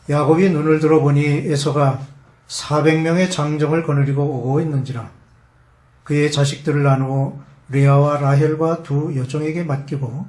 야곱이 눈을 들어보니 에서가 400명의 장정을 거느리고 오고 있는지라 그의 자식들을 나누어 레아와 라헬과 두 여종에게 맡기고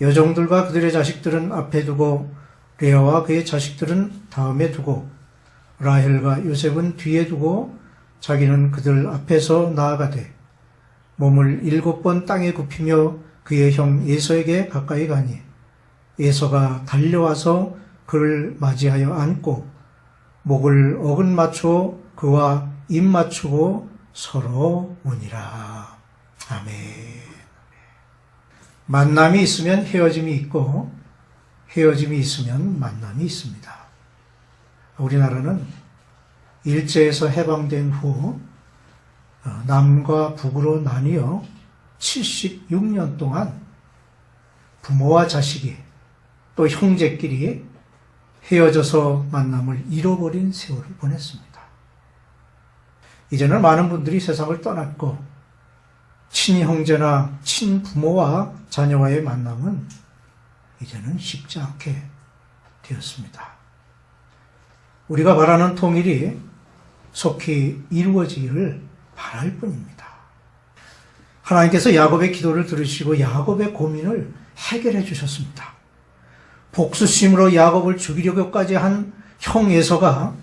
여종들과 그들의 자식들은 앞에 두고 레아와 그의 자식들은 다음에 두고 라헬과 요셉은 뒤에 두고 자기는 그들 앞에서 나아가되 몸을 7번 땅에 굽히며 그의 형 에서에게 가까이 가니 에서가 달려와서 그를 맞이하여 안고 목을 어긋 맞추어 그와 입 맞추고 서로 우니라. 아멘. 만남이 있으면 헤어짐이 있고 헤어짐이 있으면 만남이 있습니다. 우리나라는 일제에서 해방된 후 남과 북으로 나뉘어 76년 동안 부모와 자식이 또 형제끼리 헤어져서 만남을 잃어버린 세월을 보냈습니다. 이제는 많은 분들이 세상을 떠났고 친형제나 친부모와 자녀와의 만남은 이제는 쉽지 않게 되었습니다. 우리가 바라는 통일이 속히 이루어지기를 바랄 뿐입니다. 하나님께서 야곱의 기도를 들으시고 야곱의 고민을 해결해 주셨습니다. 복수심으로 야곱을 죽이려고까지 한 형 에서가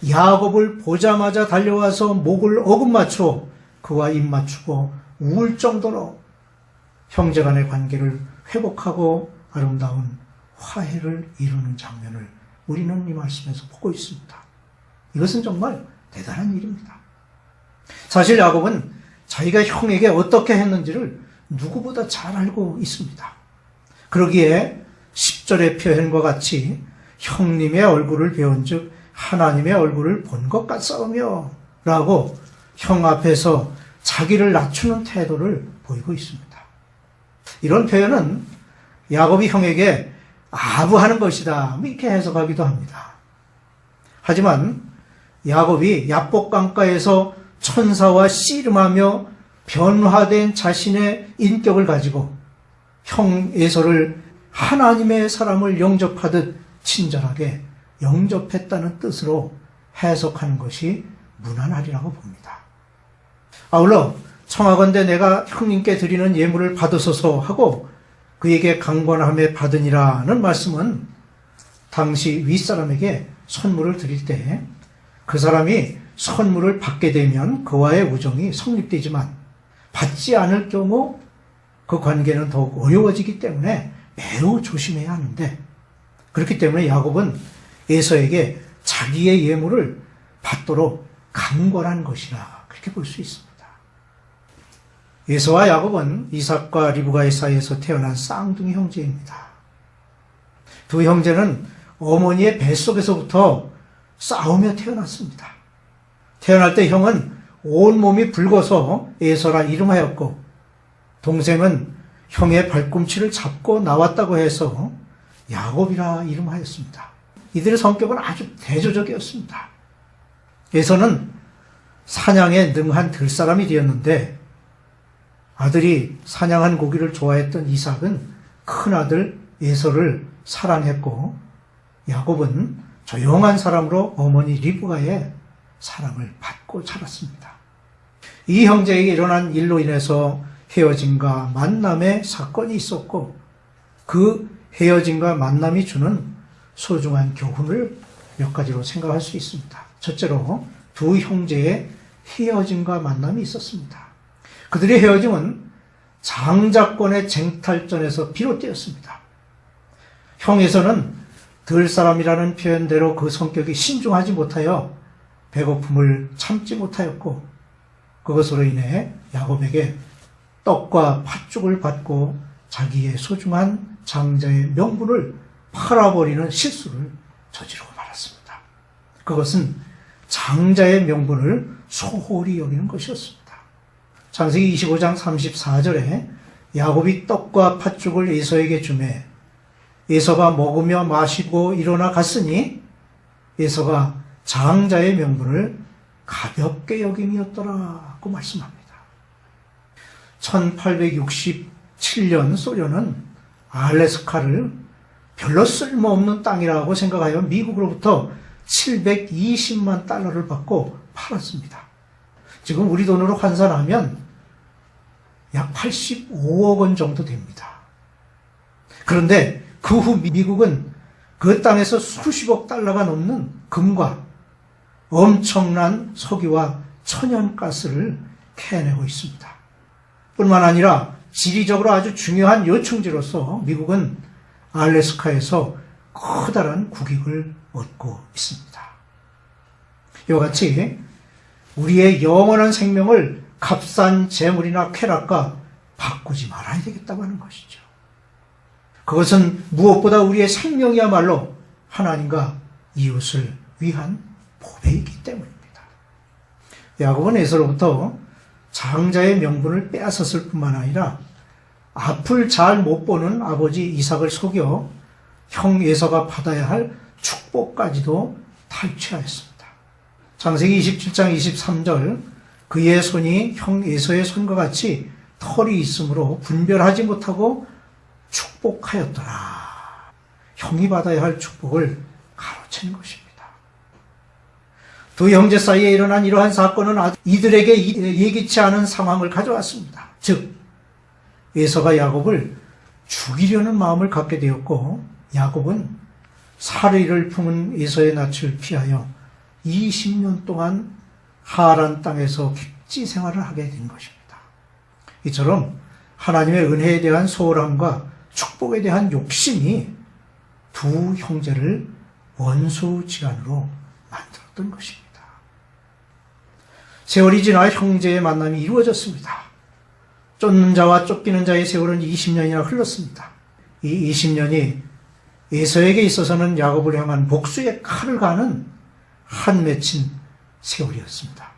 야곱을 보자마자 달려와서 목을 어긋 맞추어 그와 입 맞추고 울 정도로 형제 간의 관계를 회복하고 아름다운 화해를 이루는 장면을 우리는 이 말씀에서 보고 있습니다. 이것은 정말 대단한 일입니다. 사실 야곱은 자기가 형에게 어떻게 했는지를 누구보다 잘 알고 있습니다. 그러기에 10절의 표현과 같이 형님의 얼굴을 배운 즉 하나님의 얼굴을 본 것 같사오며 라고 형 앞에서 자기를 낮추는 태도를 보이고 있습니다. 이런 표현은 야곱이 형에게 아부하는 것이다 이렇게 해석하기도 합니다. 하지만 야곱이 야복강가에서 천사와 씨름하며 변화된 자신의 인격을 가지고 형 에서를 하나님의 사람을 영접하듯 친절하게 영접했다는 뜻으로 해석하는 것이 무난하리라고 봅니다. 아울러 청하건대 내가 형님께 드리는 예물을 받으소서 하고 그에게 강권함에 받으니라는 말씀은 당시 윗사람에게 선물을 드릴 때 그 사람이 선물을 받게 되면 그와의 우정이 성립되지만 받지 않을 경우 그 관계는 더욱 어려워지기 때문에 매우 조심해야 하는데 그렇기 때문에 야곱은 에서에게 자기의 예물을 받도록 강권한 것이라 그렇게 볼 수 있습니다. 에서와 야곱은 이삭과 리브가의 사이에서 태어난 쌍둥이 형제입니다. 두 형제는 어머니의 뱃속에서부터 싸우며 태어났습니다. 태어날 때 형은 온몸이 붉어서 에서라 이름하였고 동생은 형의 발꿈치를 잡고 나왔다고 해서 야곱이라 이름하였습니다. 이들의 성격은 아주 대조적이었습니다. 에서는 사냥에 능한 들사람이 되었는데 아들이 사냥한 고기를 좋아했던 이삭은 큰아들 에서를 사랑했고 야곱은 조용한 사람으로 어머니 리브가의 사랑을 받고 자랐습니다. 이 형제에게 일어난 일로 인해서 헤어짐과 만남의 사건이 있었고 그 헤어짐과 만남이 주는 소중한 교훈을 몇 가지로 생각할 수 있습니다. 첫째로 두 형제의 헤어짐과 만남이 있었습니다. 그들의 헤어짐은 장자권의 쟁탈전에서 비롯되었습니다. 형에서는 들사람이라는 표현대로 그 성격이 신중하지 못하여 배고픔을 참지 못하였고 그것으로 인해 야곱에게 떡과 팥죽을 받고 자기의 소중한 장자의 명분을 팔아버리는 실수를 저지르고 말았습니다. 그것은 장자의 명분을 소홀히 여기는 것이었습니다. 창세기 25장 34절에 야곱이 떡과 팥죽을 에서에게 주매 에서가 먹으며 마시고 일어나 갔으니 에서가 장자의 명분을 가볍게 여김이었더라고 말씀합니다. 1867년 소련은 알래스카를 별로 쓸모없는 땅이라고 생각하여 미국으로부터 720만 달러를 받고 팔았습니다. 지금 우리 돈으로 환산하면 약 85억 원 정도 됩니다. 그런데 그 후 미국은 그 땅에서 수십억 달러가 넘는 금과 엄청난 석유와 천연가스를 캐내고 있습니다. 뿐만 아니라 지리적으로 아주 중요한 요충지로서 미국은 알래스카에서 커다란 국익을 얻고 있습니다. 이와 같이 우리의 영원한 생명을 값싼 재물이나 쾌락과 바꾸지 말아야 되겠다고 하는 것이죠. 그것은 무엇보다 우리의 생명이야말로 하나님과 이웃을 위한 보배이기 때문입니다. 야곱은 에서로부터 장자의 명분을 빼앗았을 뿐만 아니라 앞을 잘 못 보는 아버지 이삭을 속여 형 에서가 받아야 할 축복까지도 탈취하였습니다. 창세기 27장 23절 그의 손이 형 에서의 손과 같이 털이 있으므로 분별하지 못하고 축복하였더라. 형이 받아야 할 축복을 가로챈 것입니다. 두 형제 사이에 일어난 이러한 사건은 이들에게 예기치 않은 상황을 가져왔습니다. 즉 에서가 야곱을 죽이려는 마음을 갖게 되었고 야곱은 사리를 품은 에서의 낯을 피하여 20년 동안 하란 땅에서 객지 생활을 하게 된 것입니다. 이처럼 하나님의 은혜에 대한 소홀함과 축복에 대한 욕심이 두 형제를 원수지간으로 만들었던 것입니다. 세월이 지나 형제의 만남이 이루어졌습니다. 쫓는 자와 쫓기는 자의 세월은 20년이나 흘렀습니다. 이 20년이 에서에게 있어서는 야곱을 향한 복수의 칼을 가는 한 맺힌 세월이었습니다.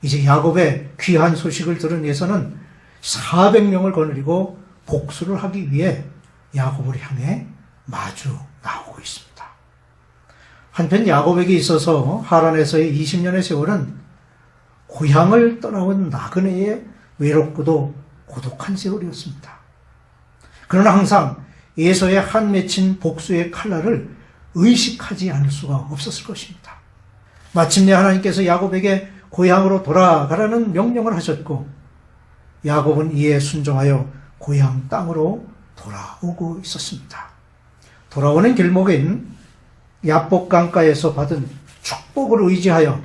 이제 야곱의 귀한 소식을 들은 에서는 400명을 거느리고 복수를 하기 위해 야곱을 향해 마주 나오고 있습니다. 한편 야곱에게 있어서 하란에서의 20년의 세월은 고향을 떠나온 나그네의 외롭고도 고독한 세월이었습니다. 그러나 항상 에서의 한 맺힌 복수의 칼날을 의식하지 않을 수가 없었을 것입니다. 마침내 하나님께서 야곱에게 고향으로 돌아가라는 명령을 하셨고 야곱은 이에 순종하여 고향 땅으로 돌아오고 있었습니다. 돌아오는 길목인 야복 강가에서 받은 축복을 의지하여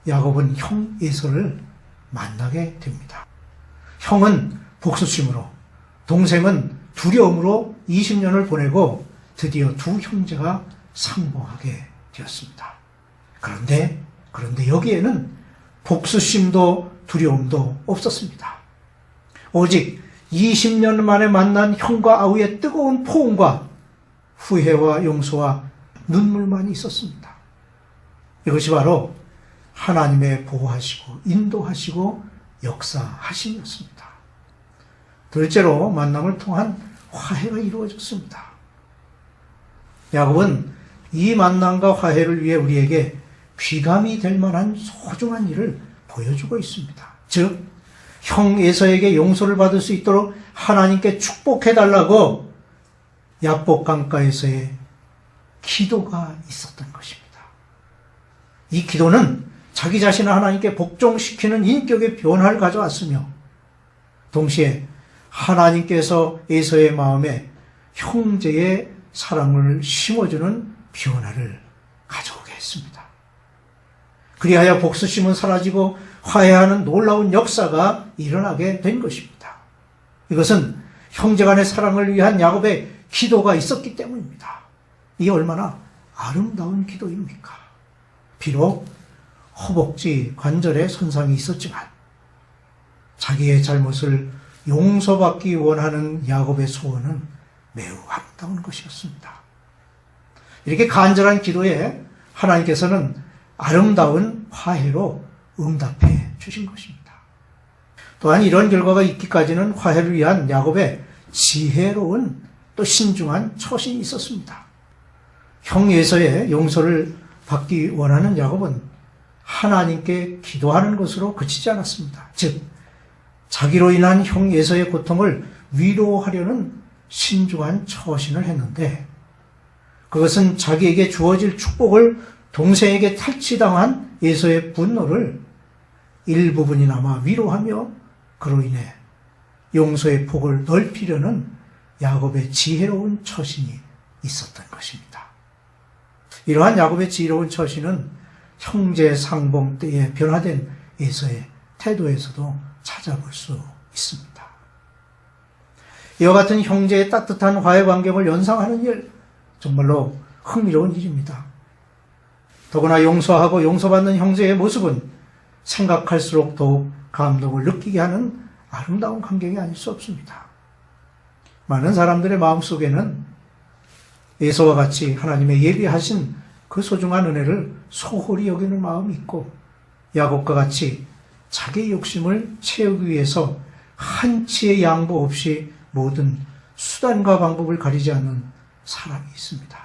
야곱은 형 에서를 만나게 됩니다. 형은 복수심으로, 동생은 두려움으로 20년을 보내고 드디어 두 형제가 상봉하게 되었습니다. 그런데 여기에는 복수심도 두려움도 없었습니다. 오직 20년 만에 만난 형과 아우의 뜨거운 포옹과 후회와 용서와 눈물만 있었습니다. 이것이 바로 하나님의 보호하시고 인도하시고 역사하심이었습니다. 둘째로 만남을 통한 화해가 이루어졌습니다. 야곱은 이 만남과 화해를 위해 우리에게 귀감이 될 만한 소중한 일을 보여주고 있습니다. 즉, 형 에서에게 용서를 받을 수 있도록 하나님께 축복해달라고 야복 강가에서의 기도가 있었던 것입니다. 이 기도는 자기 자신을 하나님께 복종시키는 인격의 변화를 가져왔으며 동시에 하나님께서 에서의 마음에 형제의 사랑을 심어주는 변화를 가져오게 했습니다. 그리하여 복수심은 사라지고 화해하는 놀라운 역사가 일어나게 된 것입니다. 이것은 형제간의 사랑을 위한 야곱의 기도가 있었기 때문입니다. 이게 얼마나 아름다운 기도입니까? 비록 허벅지 관절에 손상이 있었지만 자기의 잘못을 용서받기 원하는 야곱의 소원은 매우 아름다운 것이었습니다. 이렇게 간절한 기도에 하나님께서는 아름다운 화해로 응답해 주신 것입니다. 또한 이런 결과가 있기까지는 화해를 위한 야곱의 지혜로운 또 신중한 처신이 있었습니다. 형 에서의 용서를 받기 원하는 야곱은 하나님께 기도하는 것으로 그치지 않았습니다. 즉, 자기로 인한 형 에서의 고통을 위로하려는 신중한 처신을 했는데 그것은 자기에게 주어질 축복을 동생에게 탈취당한 에서의 분노를 일부분이나마 위로하며 그로 인해 용서의 폭을 넓히려는 야곱의 지혜로운 처신이 있었던 것입니다. 이러한 야곱의 지혜로운 처신은 형제 상봉 때에 변화된 에서의 태도에서도 찾아볼 수 있습니다. 이와 같은 형제의 따뜻한 화해 관계를 연상하는 일, 정말로 흥미로운 일입니다. 더구나 용서하고 용서받는 형제의 모습은 생각할수록 더욱 감동을 느끼게 하는 아름다운 광경이 아닐 수 없습니다. 많은 사람들의 마음속에는 에서와 같이 하나님의 예비하신 그 소중한 은혜를 소홀히 여기는 마음이 있고 야곱과 같이 자기의 욕심을 채우기 위해서 한치의 양보 없이 모든 수단과 방법을 가리지 않는 사람이 있습니다.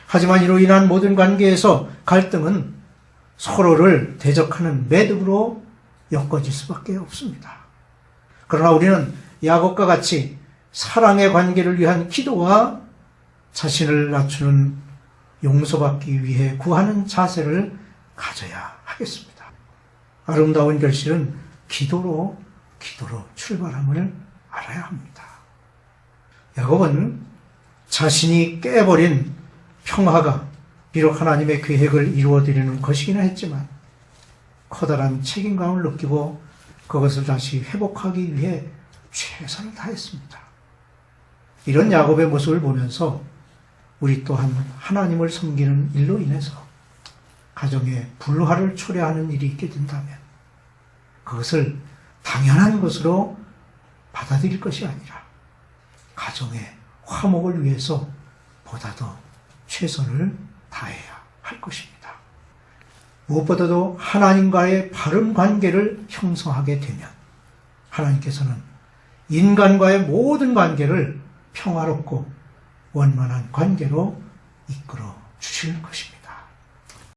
하지만 이로 인한 모든 관계에서 갈등은 서로를 대적하는 매듭으로 엮어질 수밖에 없습니다. 그러나 우리는 야곱과 같이 사랑의 관계를 위한 기도와 자신을 낮추는 용서받기 위해 구하는 자세를 가져야 하겠습니다. 아름다운 결실은 기도로 출발함을 알아야 합니다. 야곱은 자신이 깨버린 평화가 비록 하나님의 계획을 이루어드리는 것이기는 했지만 커다란 책임감을 느끼고 그것을 다시 회복하기 위해 최선을 다했습니다. 이런 야곱의 모습을 보면서 우리 또한 하나님을 섬기는 일로 인해서 가정에 불화를 초래하는 일이 있게 된다면 그것을 당연한 것으로 받아들일 것이 아니라 가정의 화목을 위해서 보다 더 최선을 다해야 할 것입니다. 무엇보다도 하나님과의 바른 관계를 형성하게 되면 하나님께서는 인간과의 모든 관계를 평화롭고 원만한 관계로 이끌어 주실 것입니다.